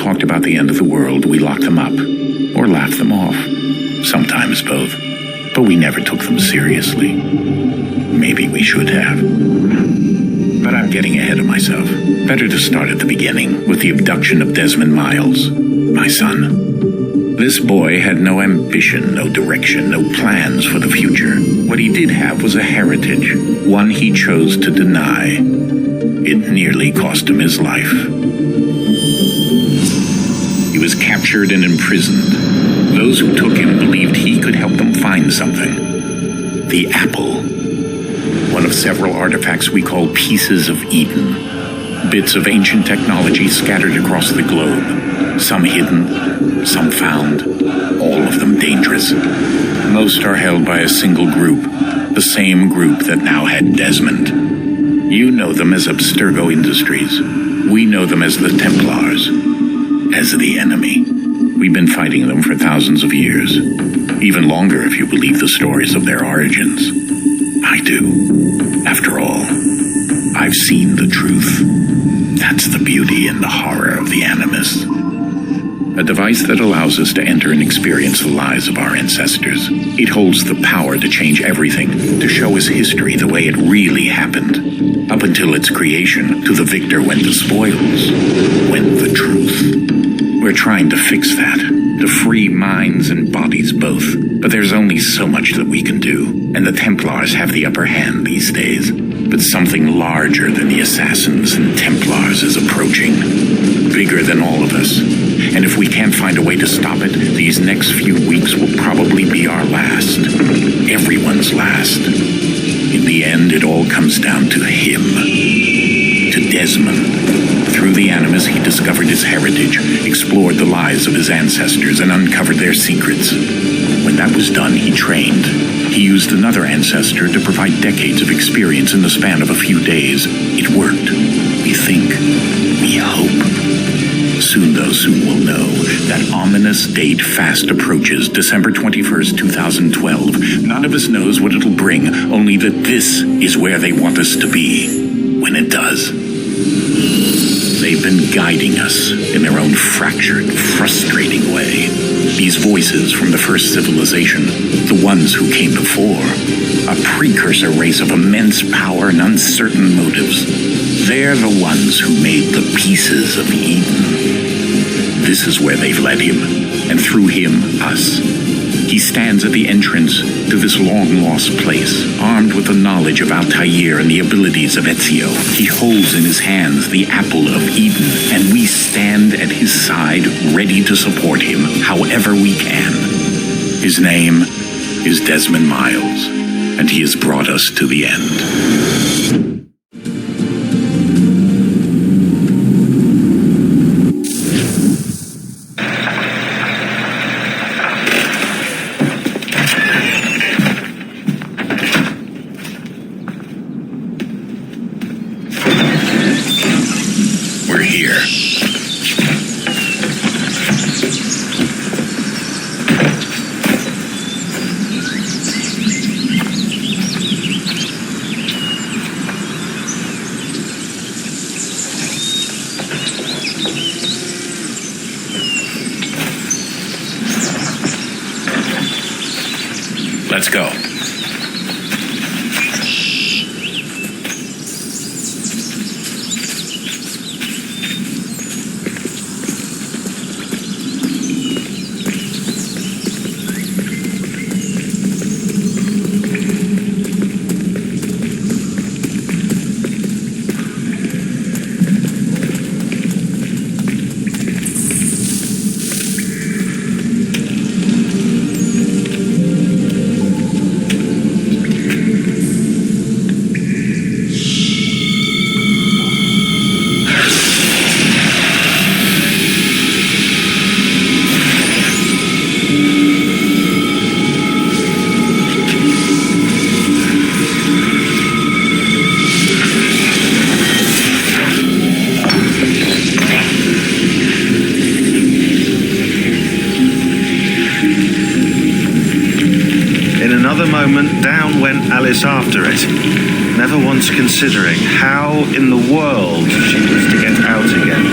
talked about the end of the world, we locked them up, or laughed them off. Sometimes both. But we never took them seriously. Maybe we should have. But I'm getting ahead of myself. Better to start at the beginning, with the abduction of Desmond Miles, my son. This boy had no ambition, no direction, no plans for the future. What he did have was a heritage, one he chose to deny. It nearly cost him his life. He was captured and imprisoned. Those who took him believed he could help them find something. The apple. One of several artifacts we call pieces of Eden. Bits of ancient technology scattered across the globe. Some hidden, some found, all of them dangerous. Most are held by a single group, the same group that now had Desmond. You know them as Abstergo Industries. We know them as the Templars, as the enemy. We've been fighting them for thousands of years, even longer if you believe the stories of their origins. I do. After all, I've seen the truth. That's the beauty and the horror of the Animus. A device that allows us to enter and experience the lives of our ancestors. It holds the power to change everything, to show us history the way it really happened. Up until its creation, to the victor went the spoils, went the truth. We're trying to fix that, to free minds and bodies both. But there's only so much that we can do, and the Templars have the upper hand these days. But something larger than the Assassins and Templars is approaching, bigger than all of us. And if we can't find a way to stop it, these next few weeks will probably be our last. Everyone's last. In the end, it all comes down to him. To Desmond. Through the Animus, he discovered his heritage, explored the lives of his ancestors, and uncovered their secrets. When that was done, he trained. He used another ancestor to provide decades of experience in the span of a few days. It worked. We think. We hope. Soon, though, soon we'll know. That ominous date fast approaches, December 21st, 2012. None of us knows what it'll bring, only that this is where they want us to be, when it does. They've been guiding us in their own fractured, frustrating way. These voices from the first civilization, the ones who came before, a precursor race of immense power and uncertain motives. They're the ones who made the pieces of Eden. This is where they've led him, and through him, us. He stands at the entrance to this long-lost place, armed with the knowledge of Altair and the abilities of Ezio. He holds in his hands the apple of Eden, and we stand at his side, ready to support him however we can. His name is Desmond Miles, and he has brought us to the end. Let's go. Down went Alice after it, never once considering how in the world she was to get out again.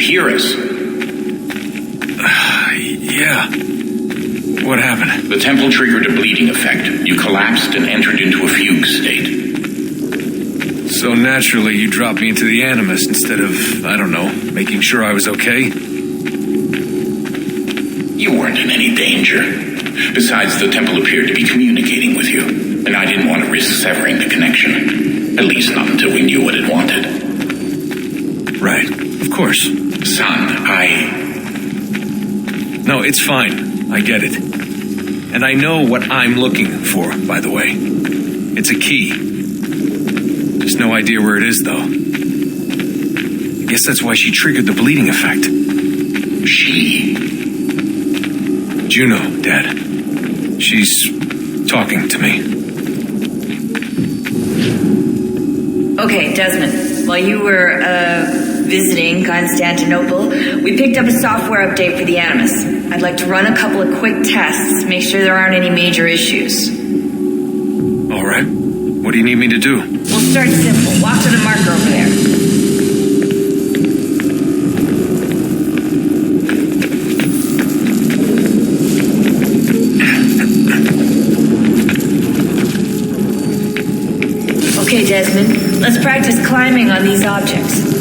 hear us? Yeah. What happened? The temple triggered a bleeding effect. You collapsed and entered into a fugue state. So naturally, you dropped me into the Animus instead of, I don't know, making sure I was okay? You weren't in any danger. Besides, the temple appeared to be communicating with you, and I didn't want to risk severing the connection. At least not until we knew what it wanted. Right. Of course. Son, No, it's fine. I get it. And I know what I'm looking for, by the way. It's a key. Just no idea where it is, though. I guess that's why she triggered the bleeding effect. She? Juno, Dad. She's talking to me. Okay, Desmond. While you were, visiting Constantinople, we picked up a software update for the Animus. I'd like to run a couple of quick tests, make sure there aren't any major issues. All right. What do you need me to do? We'll start simple. Walk to the marker over there. Okay, Desmond, let's practice climbing on these objects.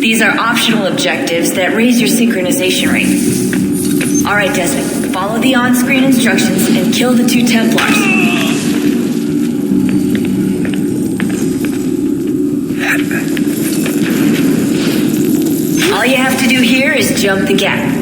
These are optional objectives that raise your synchronization rate. Alright, Desmond, follow the on-screen instructions and kill the 2 Templars. All you have to do here is jump the gap.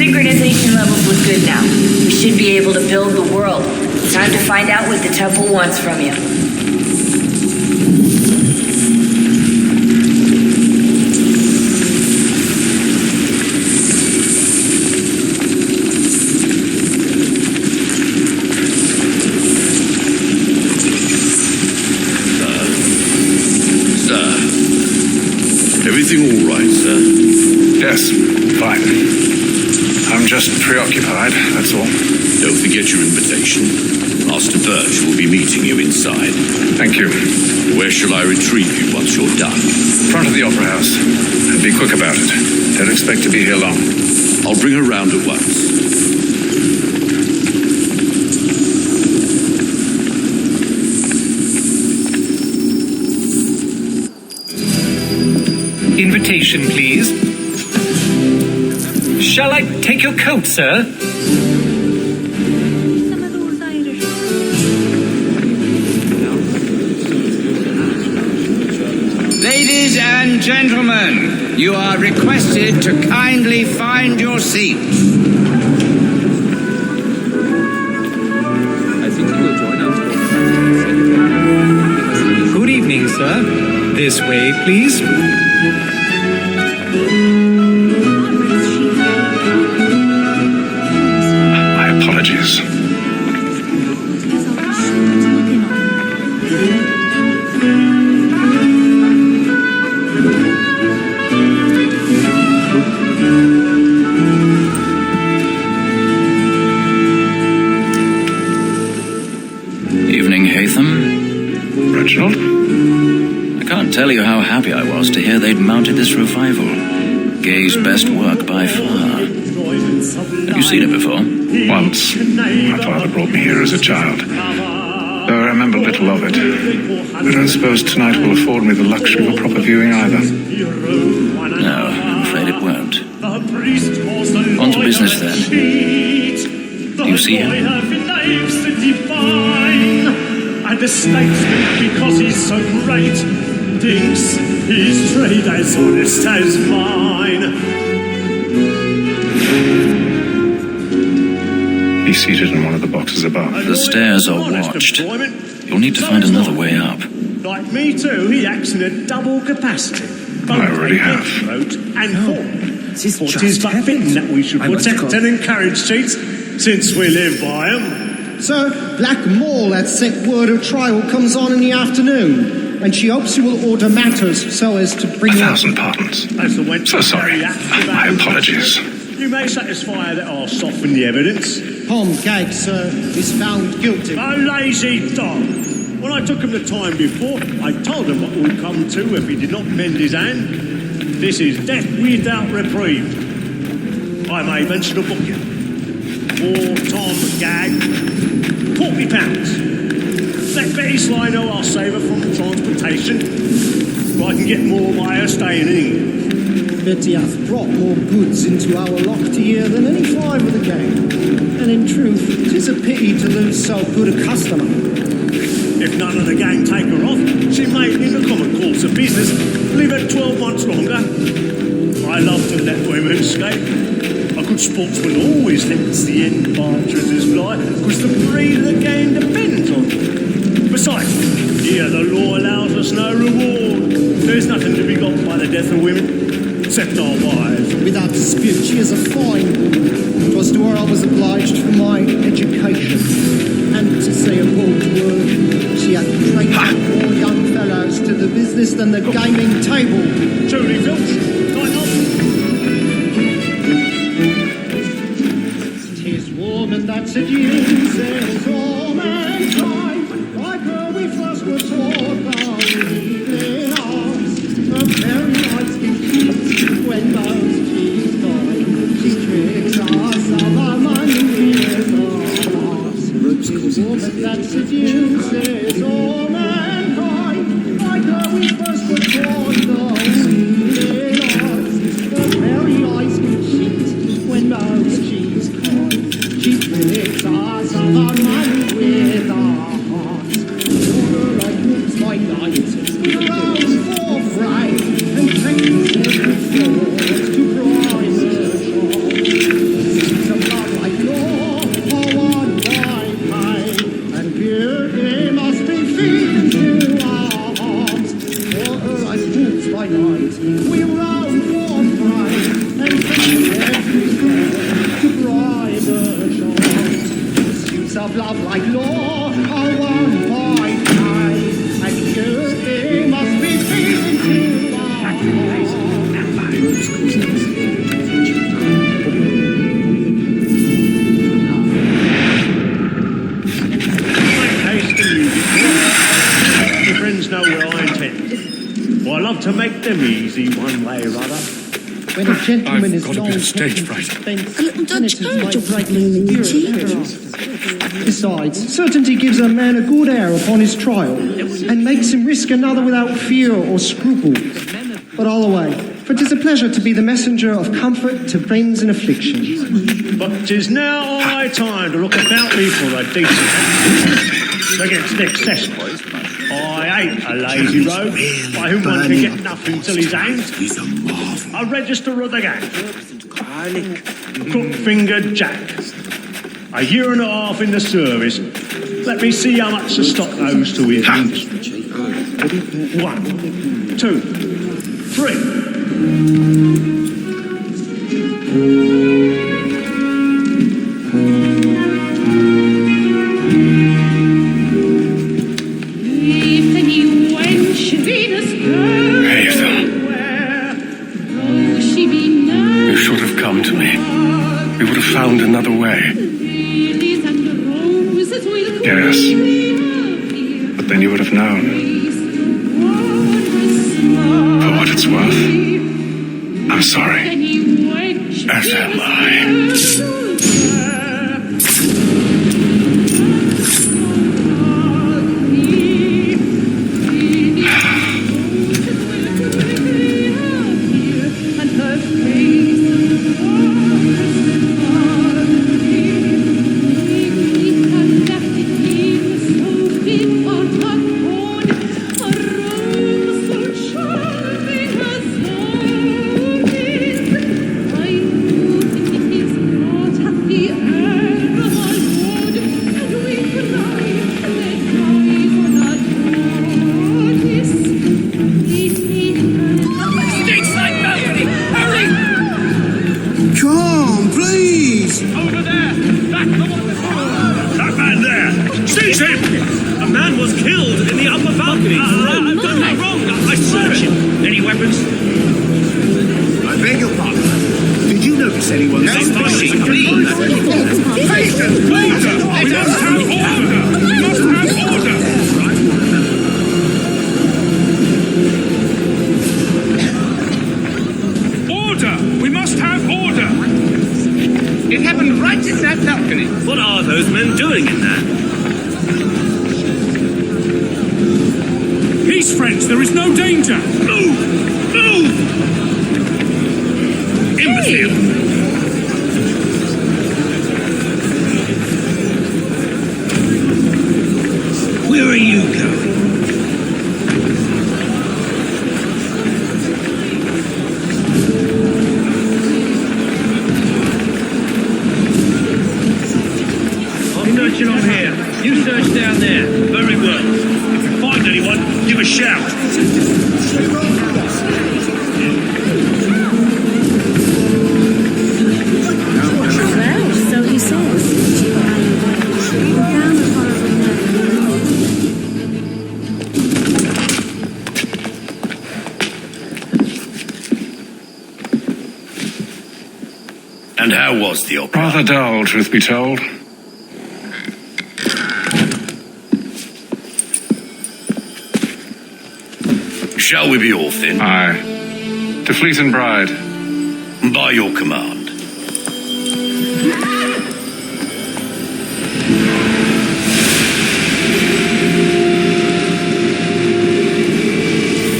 Synchronization levels look good now. We should be able to build the world. It's time to find out what the temple wants from you. Everything all right, sir? Yes, fine. I'm just preoccupied, that's all. Don't forget your invitation. Master Birch will be meeting you inside. Thank you. Where shall I retrieve you once you're done? Front of the Opera House. And be quick about it. Don't expect to be here long. I'll bring her round at once. Invitation, please. Shall I take your coat, sir? Ladies and gentlemen, you are requested to kindly find your seats. Good evening, sir. This way, please. My apologies. Evening, Hatham. Reginald? I can't tell you how happy I was to hear they'd mounted this revival. Gay's best work by far. Have you seen it before? Once. My father brought me here as a child. Though I remember little of it. I don't suppose tonight will afford me the luxury of a proper viewing either. No, I'm afraid it won't. On to business then. Do you see him? And the statesman, because he's so great, thinks his trade as honest as mine. He's seated in one of the boxes above. The stairs are watched. You'll need to find another way up. Like me too, he acts in a double capacity. I already have. Throat and form. What is but fitting that we should protect and encourage cheats, since we live by them. Sir, Black Mall had sent word her trial comes on in the afternoon, and she hopes you will order matters so as to bring 1,000 pardons. So sorry. My apologies. You may satisfy that I'll soften the evidence. Tom Gag, sir, is found guilty. A lazy dog. When I took him the time before, I told him what would come to if he did not mend his hand. This is death without reprieve. I may mention a book here. For Tom Gag, £40. Let Betty Sly know I'll save her from transportation. But I can get more by her staying in England. Betty hath brought more goods into our locked here than any five of the gang. And in truth, 'tis a pity to lose so good a customer. If none of the gang take her off, she may, in the common course of business, leave her 12 months longer. I love to let women escape. A good sportsman always lets the end partridges fly, because the breed of the game depends on it. Besides, here the law allows us no reward. There's nothing to be got by the death of women, except our wives. Without dispute, she is a fine woman. 'Twas to her I was obliged for my education. And to say a bold word, she hath trained more young fellows to the business than the gaming table. Truly, Filch, right off. 'Tis woman that seduces all mankind, like her we first were taught our evening hours. Her very eyes give cheats when most she's fine. She tricks us of our money with her hearts. 'Tis woman that seduces all mankind, like her we first were taught our evening hours. Her very eyes give cheats when most she's kind. She tricks us of our money with our hearts. Order like moves by night, with her own foreframe, and takes every thought to bribe her shop. She's a love like law, or one by pay, and beauty must be feeding to our hearts. Order like moves by night, with her own foreframe, and takes every thought to bribe her shop. Suits of love like law are one by pay, and beauty must be feeding to our hearts. Make haste and use it. Your friends know where I intend. Well, I love to make them easy one way or other. When a gentleman I've is got a long bit of stage taken fright. suspense, A little Dutch sentences carriage might will break bring his in the spirit tears. thereafter. Besides, certainty gives a man a good air upon his trial, and makes him risk another without fear or scruple. But all away, for 'tis a pleasure to be the messenger of comfort to friends in affliction. But 'tis now high time to look about me for a decent action against excess. I ain't a lazy rogue by whom one can get nothing till he's hanged. A register of the gang. Crook-fingered Jack. A year and a half in the service. Let me see how much the stock owes to his industry. 1, 2, 3. You should have come to me. We would have found another way. Yes. then you would have known. For what it's worth, I'm sorry. As am I. Come, please! Over there! That man there! Seize him! A man was killed in the upper balcony. I've done no wrong. I searched him. Any weapons? I beg your pardon. Did you notice anyone? Please! Patience! Order! We must have order! We must have order! Order! We must have order! It happened right in that balcony. What are those men doing in there? Peace, friends. There is no danger. Move! Move! Imbecile! Where are you going? I'm searching on here. You search down there. Very well. If you find anyone, give a shout. Well, so he says. Down the horrible And how was the opera? Rather dull, truth be told. Shall we be off then? Aye. To Fleet and Bride. By your command.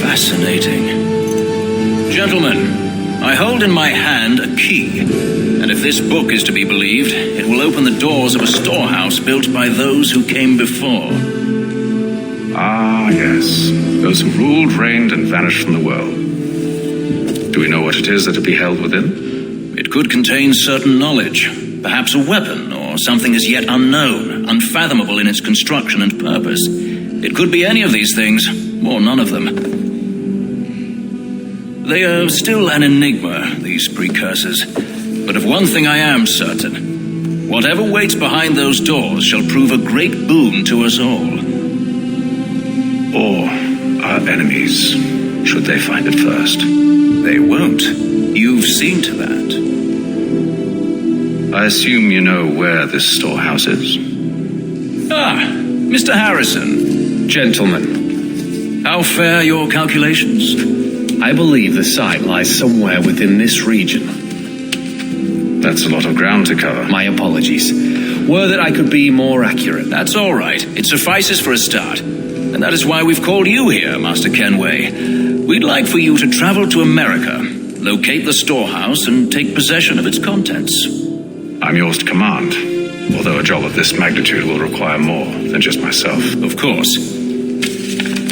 Fascinating. Gentlemen, I hold in my hand a key, and if this book is to be believed, it will open the doors of a storehouse built by those who came before. Ah, yes. Those who ruled, reigned, and vanished from the world. Do we know what it is that it be held within? It could contain certain knowledge, perhaps a weapon or something as yet unknown, unfathomable in its construction and purpose. It could be any of these things, or none of them. They are still an enigma, these precursors, but of one thing I am certain. Whatever waits behind those doors shall prove a great boon to us all. Or our enemies, should they find it first. They won't. You've seen to that. I assume you know where this storehouse is? Ah, Mr. Harrison. Gentlemen, How fare your calculations? I believe the site lies somewhere within this region. That's a lot of ground to cover. My apologies. Were that I could be more accurate. That's all right. It suffices for a start. And that is why we've called you here, Master Kenway. We'd like for you to travel to America, locate the storehouse, and take possession of its contents. I'm yours to command, although a job of this magnitude will require more than just myself. Of course.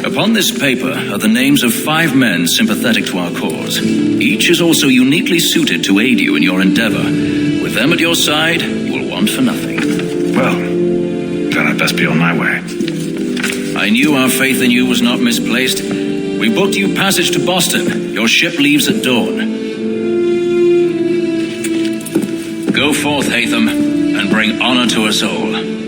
Upon this paper are the names of 5 men sympathetic to our cause. Each is also uniquely suited to aid you in your endeavor. With them at your side, you will want for nothing. Well, then I'd best be on my way. I knew our faith in you was not misplaced. We booked you passage to Boston. Your ship leaves at dawn. Go forth, Hatham, and bring honor to us all.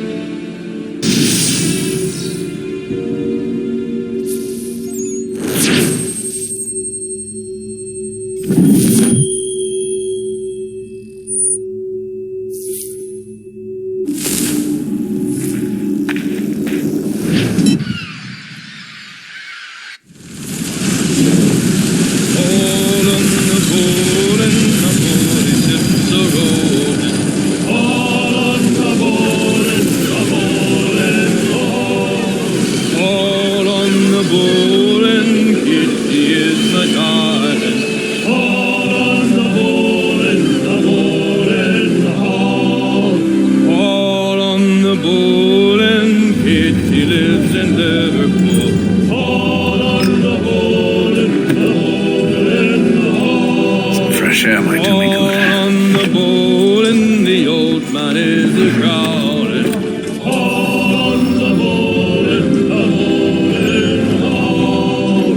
the bull and Kitty is my darling. All on the bull and the bull and the hall. All on the bull and Kitty lives in Liverpool. All on the bull and the bull and the hall. Some fresh air might do me good. All on the bull and the old man is a growling. All on the bull and the bull and the hall.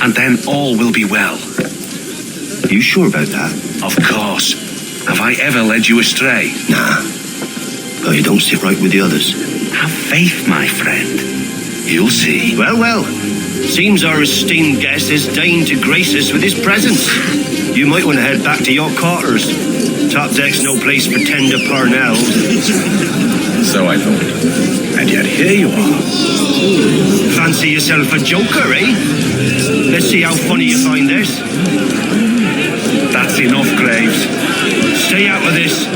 And then all will be well. You sure about that? Of course. Have I ever led you astray? Nah. Oh, you don't sit right with the others. Have faith, my friend. You'll see. Well, well. Seems our esteemed guest has deigned to grace us with his presence. You might want to head back to your quarters. Top deck's no place for tender parnells. So I thought. And yet here you are. Fancy yourself a joker, eh? Let's see how funny you find this. That's enough, Graves. Stay out of this.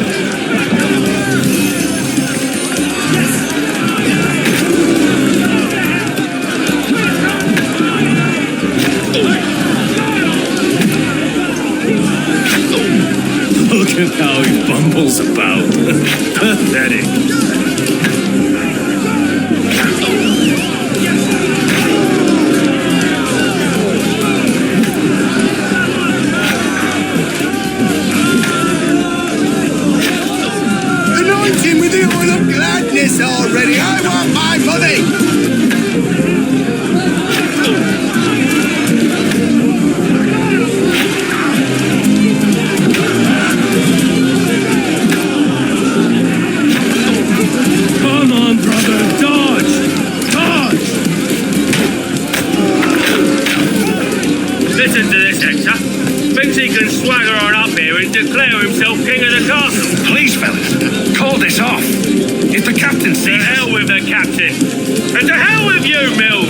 Look at how he bumbles about. Pathetic. Anointing with the oil of gladness already. I want my money. Come on, brother, dodge! Dodge! Listen to this, Hector. Thinks he can swagger on up here and declare himself king of the castle. Please, fellas, call this off. If the captain To sees hell with the captain. And to hell with you, Mills.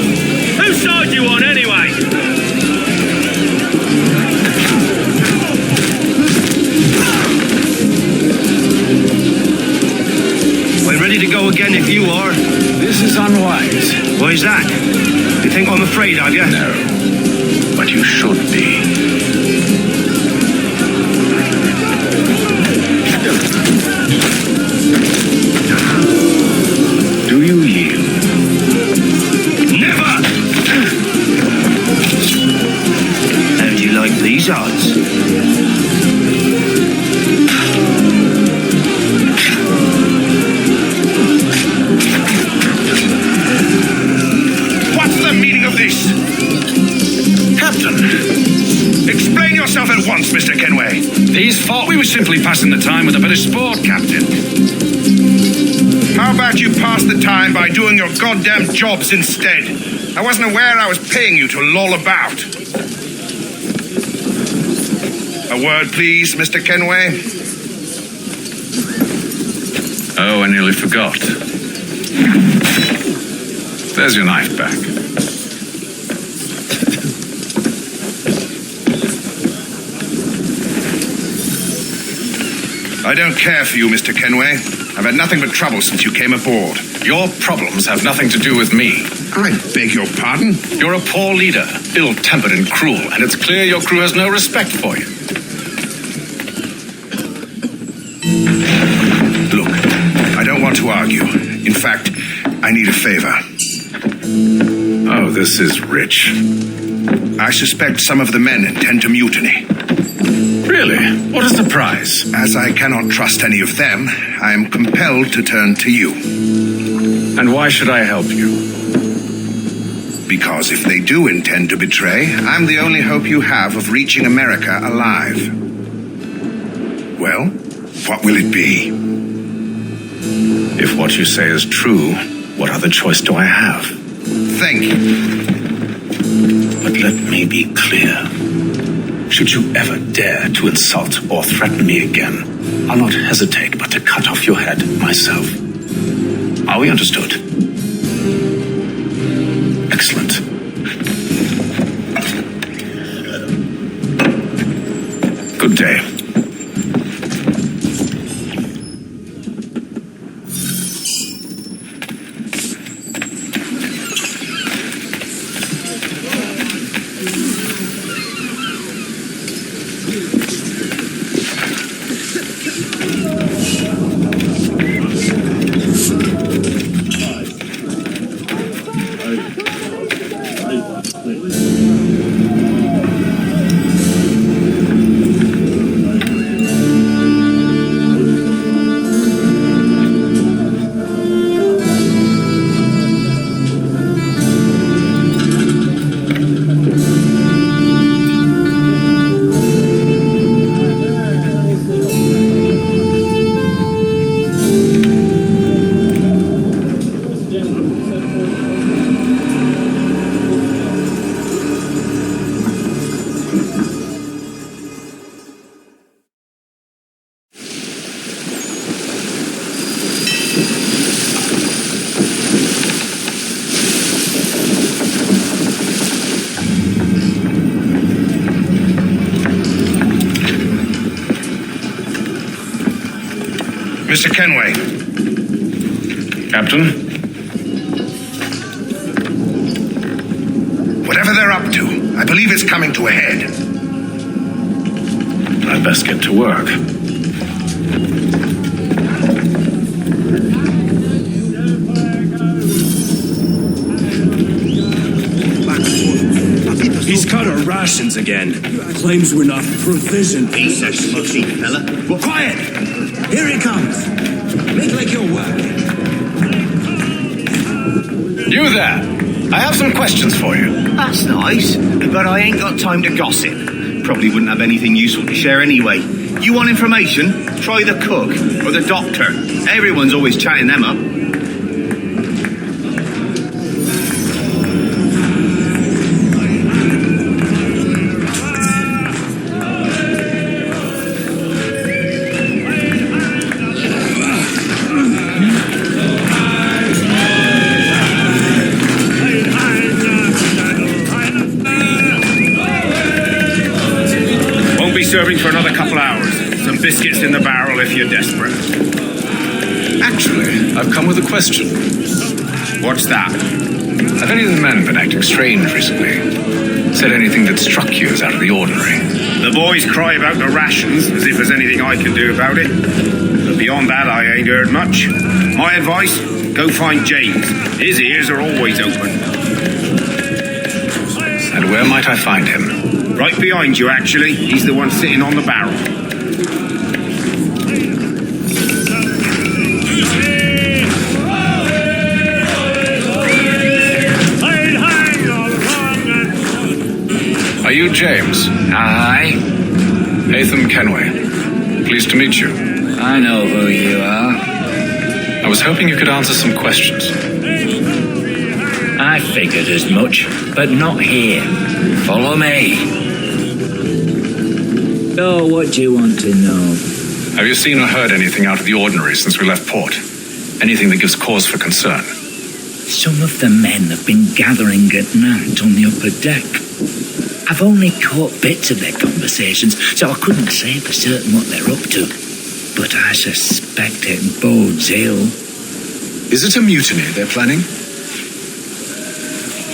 Whose side you on, anyway? I'm ready to go again if you are. This is unwise. Why is that? You think I'm afraid, have you? No, but you should be. Do you yield? Never! How do you like these odds? What's the meaning of this? Captain, Explain yourself at once, Mr. Kenway. these thought we were simply passing the time with a bit of sport, Captain. How about you pass the time by doing your goddamn jobs instead? I wasn't aware I was paying you to loll about. A word, please, Mr. Kenway. Oh, I nearly forgot. There's your knife back. I don't care for you, Mr. Kenway. I've had nothing but trouble since you came aboard. Your problems have nothing to do with me. I beg your pardon? You're a poor leader, ill-tempered and cruel, and it's clear your crew has no respect for you. Look, I don't want to argue. In fact, I need a favor. Oh, this is rich. I suspect some of the men intend to mutiny. Really? What a surprise. As I cannot trust any of them, I am compelled to turn to you. And why should I help you? Because if they do intend to betray, I'm the only hope you have of reaching America alive. Well, what will it be? If what you say is true, what other choice do I have? Thank you. But let me be clear. Should you ever dare to insult or threaten me again, I'll not hesitate but to cut off your head myself. Are we understood? day. Mr. Kenway. Captain? Whatever they're up to, I believe it's coming to a head. I'd best get to work. He's cut our rations again. Claims we're not provisioned. He's a smushy fella. Well, quiet! Here he comes. Make like you're working. You there. I have some questions for you. That's nice, but I ain't got time to gossip. Probably wouldn't have anything useful to share anyway. You want information? Try the cook or the doctor. Everyone's always chatting them up. Serving for another couple hours. Some biscuits in the barrel if you're desperate. Actually, I've come with a question. What's that? Have any of the men been acting strange recently? Said anything that struck you as out of the ordinary? The boys cry about the rations as if there's anything I can do about it. But beyond that, I ain't heard much. My advice, go find James. His ears are always open. And where might I find him? Right behind you, actually. He's the one sitting on the barrel. Are you James? Aye. Hatham Kenway. Pleased to meet you. I know who you are. I was hoping you could answer some questions. I figured as much, but not here. Follow me. So, what do you want to know? Have you seen or heard anything out of the ordinary since we left port? Anything that gives cause for concern? Some of the men have been gathering at night on the upper deck. I've only caught bits of their conversations, so I couldn't say for certain what they're up to. But I suspect it bodes ill. Is it a mutiny they're planning?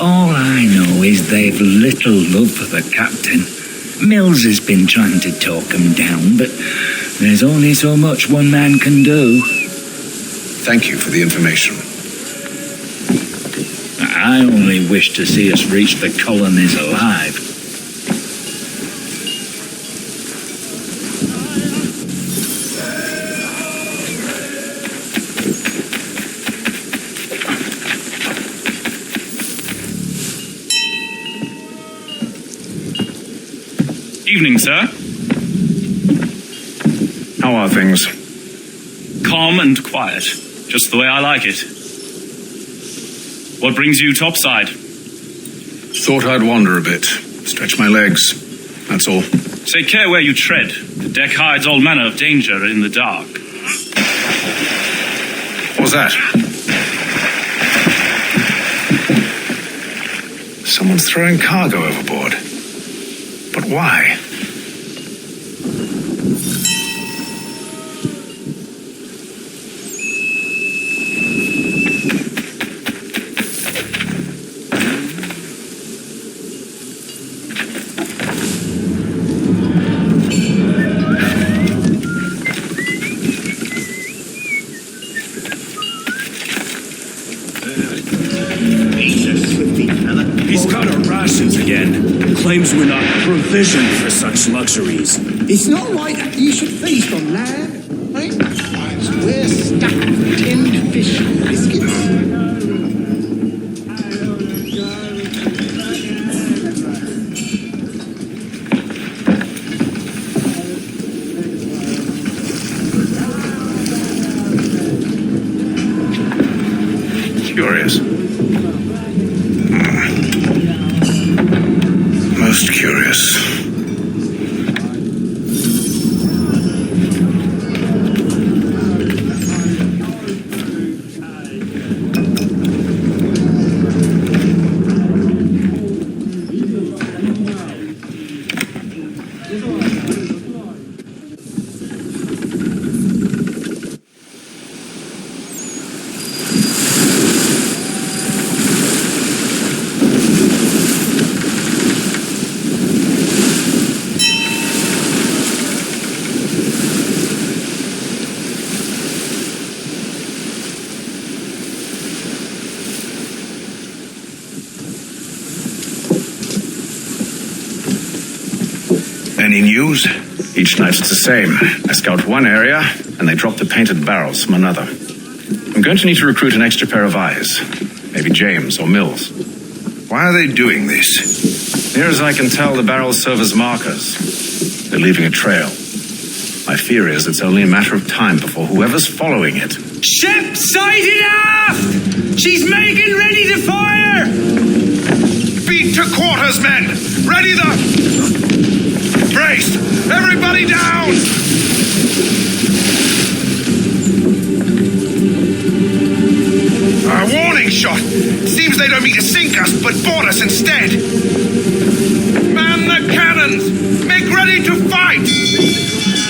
All I know is they've little love for the captain. Mills has been trying to talk him down, but there's only so much one man can do. Thank you for the information. I only wish to see us reach the colonies alive. Evening, sir. How are things? Calm and quiet. Just the way I like it. What brings you topside? Thought I'd wander a bit. Stretch my legs. That's all. Take care where you tread. The deck hides all manner of danger in the dark. What was that? Someone's throwing cargo overboard. But why? He's a thrifty fella. He's cut our rations again. Claims we're not provisioned for such luxuries. It's not right that you should feast on lamb, eh? We're stuffed with tinned fish and biscuits. Curious. Most curious. Any news? Each night it's the same. I scout one area, and they drop the painted barrels from another. I'm going to need to recruit an extra pair of eyes. Maybe James or Mills. Why are they doing this? Near as I can tell, the barrels serve as markers. They're leaving a trail. My fear is it's only a matter of time before whoever's following it... Ship sighted aft! She's making ready to fire! Beat to quarters, men! Ready the... Brace! Everybody down! A warning shot! Seems they don't mean to sink us, but board us instead! Man the cannons! Make ready to fight!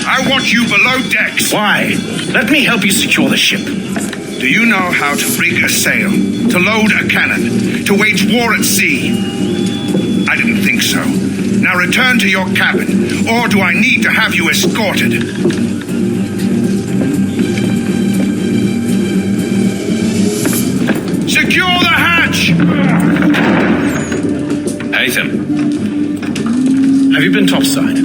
I want you below decks! Why? Let me help you secure the ship. Do you know how to rig a sail? To load a cannon? To wage war at sea? I didn't think so. Now return to your cabin, or do I need to have you escorted? Secure the hatch! Haytham, have you been topside?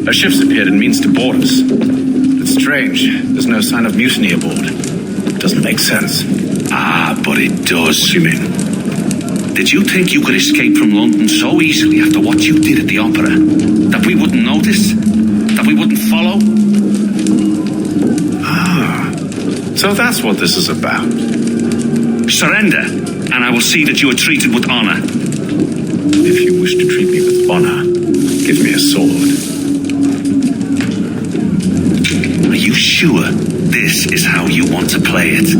A ship's appeared and means to board us. It's strange. There's no sign of mutiny aboard. It doesn't make sense. Ah, but it does. You mean? Did you think you could escape from London so easily after what you did at the opera? That we wouldn't notice? That we wouldn't follow? Ah, so that's what this is about. Surrender, and I will see that you are treated with honor. If you wish to treat me with honor, give me a sword. Are you sure this is how you want to play it?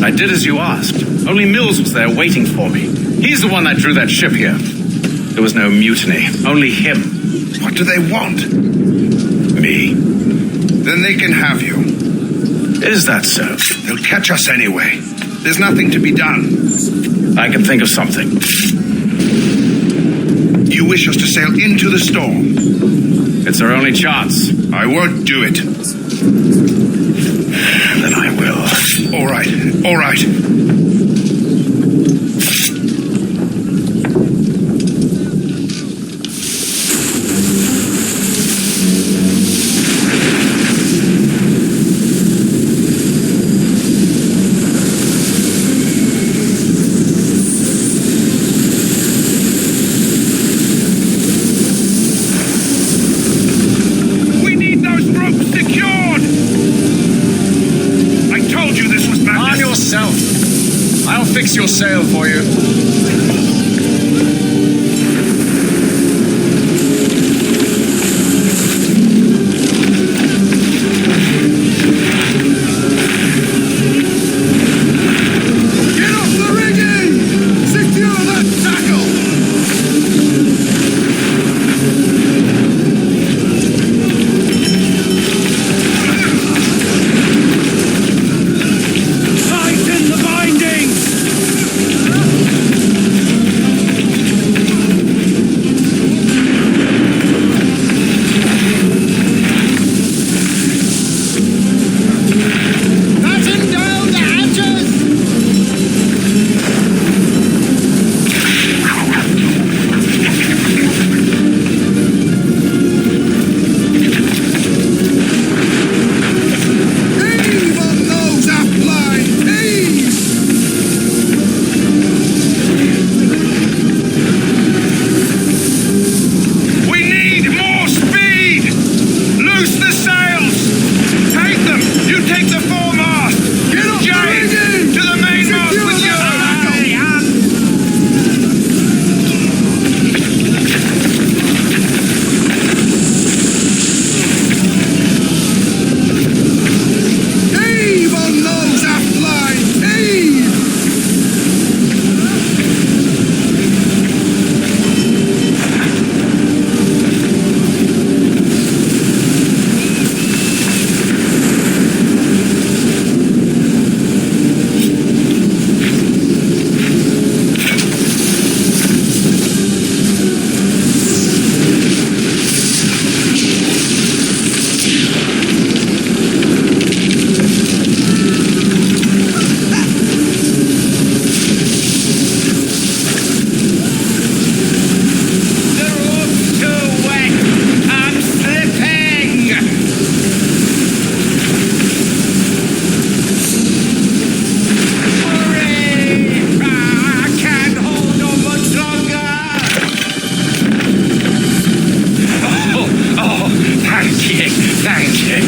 I did as you asked. Only Mills was there waiting for me. He's the one that drew that ship here. There was no mutiny, only him. What do they want? Me. Then they can have you. Is that so? They'll catch us anyway. There's nothing to be done. I can think of something. You wish us to sail into the storm? It's our only chance. I won't do it. Then I will. All right, all right. fix your sail for you. Tighten the bindings! Batten down the hatches! Heave on those aft lines! Heave! We need more speed! Loose the sails! Take them! You take the foremast! Get up, James! To the mainmast with you! Heave on those aft lines! Heave! The rope's too wet. I'm slipping. Hurry! I can't hold on much longer. Thank you.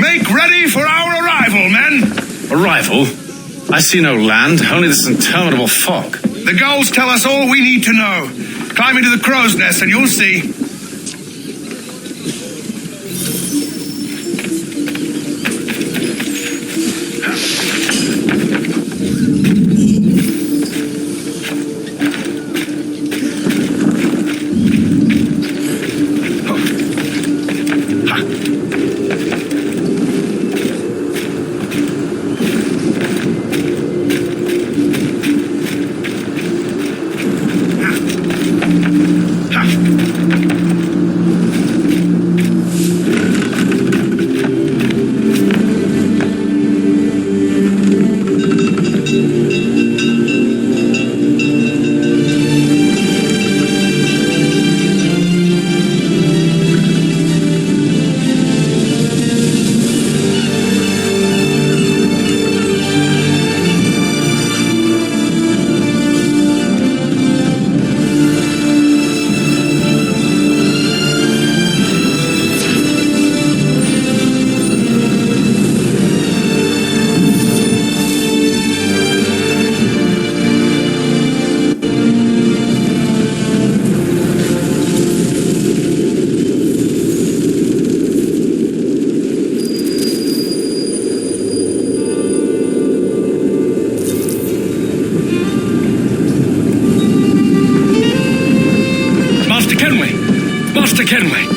Make ready for our arrival, men! Arrival? I see no land, only this interminable fog. The gulls tell us all we need to know. Climb into the crow's nest and you'll see.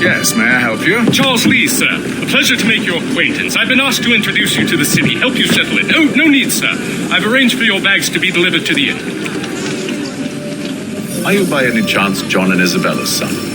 Yes, may I help you? Charles Lee, sir. A pleasure to make your acquaintance. I've been asked to introduce you to the city, help you settle it. Oh, no need, sir. I've arranged for your bags to be delivered to the inn. Are you by any chance John and Isabella's son?